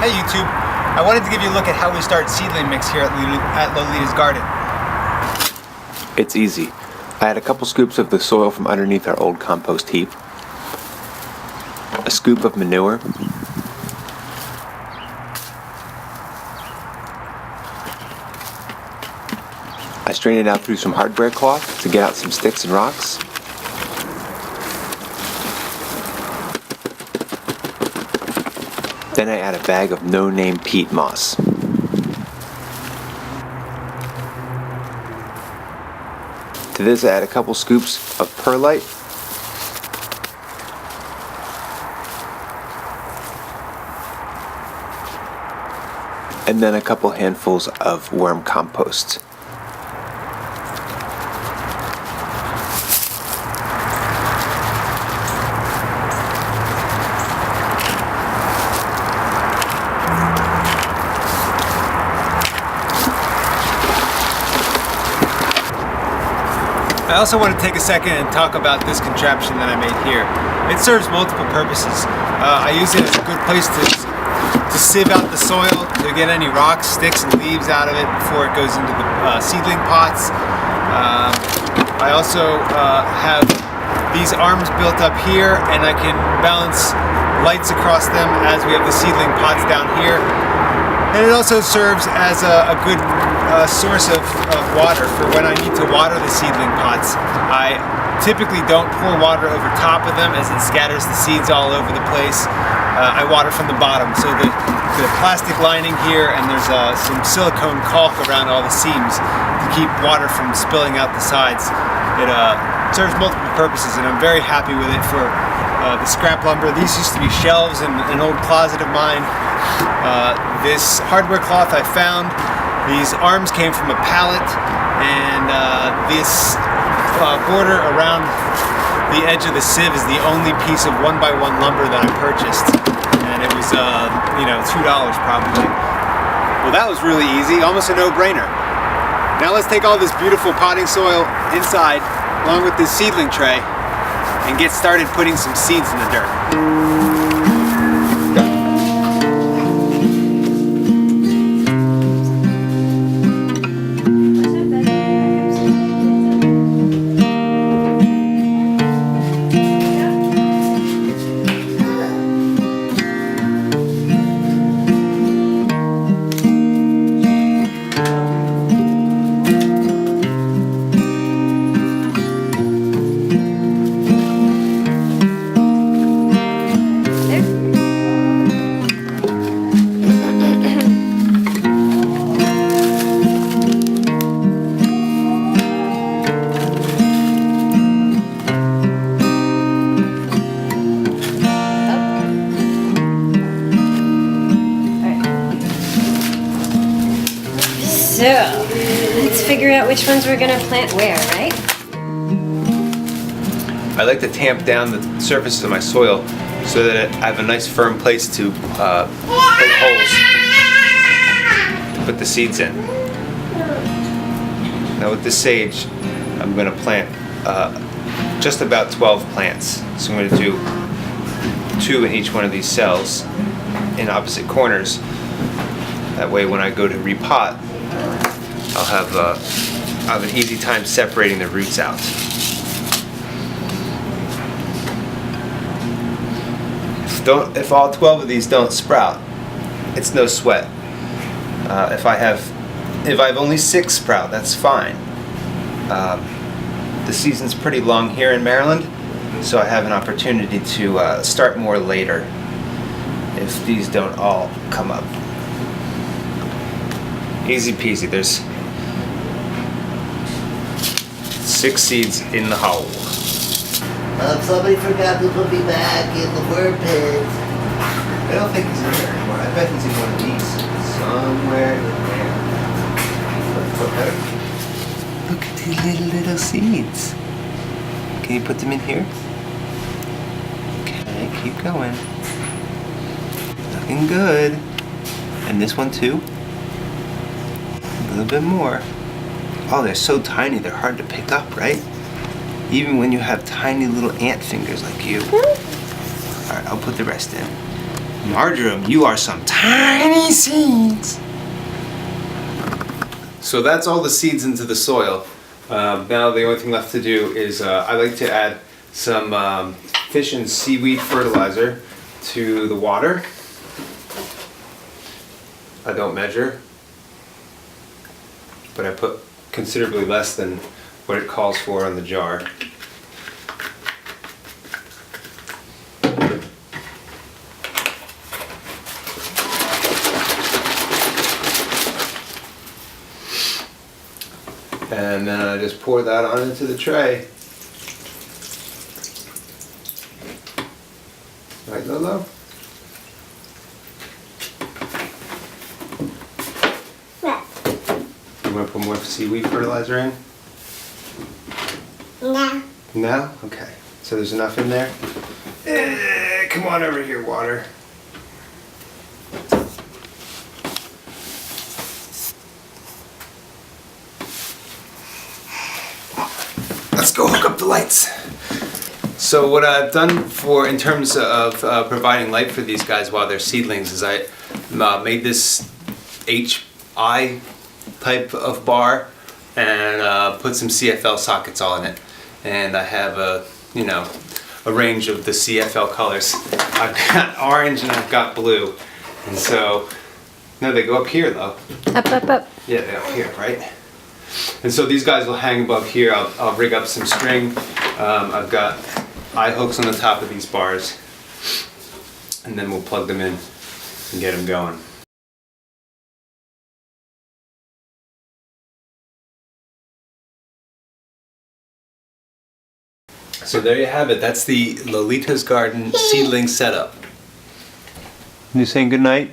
Hey YouTube, I wanted to give you a look at how we start seedling mix here at Lolita's garden. It's easy. I had a couple scoops of the soil from underneath our old compost heap, a scoop of manure, I strained it out through some hardware cloth to get out some sticks and rocks. Then I add a bag of no-name peat moss. To this I add a couple scoops of perlite, and then a couple handfuls of worm compost. I also want to take a second and talk about this contraption that I made here. It serves multiple purposes. I use it as a good place to sieve out the soil, to get any rocks, sticks, and leaves out of it before it goes into the seedling pots. I also have these arms built up here, and I can balance lights across them as we have the seedling pots down here. And it also serves as a good source of water for when I need to water the seedling pots. I typically don't pour water over top of them as it scatters the seeds all over the place. I water from the bottom. So the plastic lining here, and there's some silicone caulk around all the seams to keep water from spilling out the sides. It serves multiple purposes, and I'm very happy with it for the scrap lumber. These used to be shelves in an old closet of mine. This hardware cloth I found, these arms came from a pallet, and this border around the edge of the sieve is the only piece of 1x1 lumber that I purchased, and it was $2 probably. Well, that was really easy, almost a no-brainer. Now let's take all this beautiful potting soil inside along with this seedling tray and get started putting some seeds in the dirt. So, let's figure out which ones we're gonna plant where, right? I like to tamp down the surface of my soil so that I have a nice firm place to poke holes to put the seeds in. Now with this sage, I'm going to plant just about 12 plants. So I'm going to do 2 in each one of these cells in opposite corners. That way when I go to repot, I'll have an easy time separating the roots out. If all 12 of these don't sprout, it's no sweat. If I have only 6 sprout, that's fine. The season's pretty long here in Maryland, so I have an opportunity to start more later if these don't all come up. Easy peasy. There's 6 seeds in the hole. Somebody forgot to put me back in the worm pit. I don't think he's in there anymore. I bet he's in one of these. Somewhere in there. Look at these little seeds. Can you put them in here? Okay, keep going. Looking good. And this one too. A little bit more. Oh, they're so tiny, they're hard to pick up, right? Even when you have tiny little ant fingers like you. Alright, I'll put the rest in. Marjoram, you are some tiny seeds. So that's all the seeds into the soil. Now the only thing left to do is I like to add some fish and seaweed fertilizer to the water. I don't measure, but I put considerably less than what it calls for on the jar. And then I just pour that on into the tray. Right, Lolo? You want to put more seaweed fertilizer in? No. No? Okay. So there's enough in there? Come on over here, water. Let's go hook up the lights. So what I've done in terms of providing light for these guys while they're seedlings is I made this HI type of bar and put some CFL sockets all in it. And I have a range of the CFL colors. I've got orange and I've got blue. And so, no, they go up here though. Up. Yeah, they're up here, right? And so these guys will hang above here. I'll rig up some string. I've got eye hooks on the top of these bars. And then we'll plug them in and get them going. So there you have it. That's the Lolita's Garden seedling setup. You saying good night?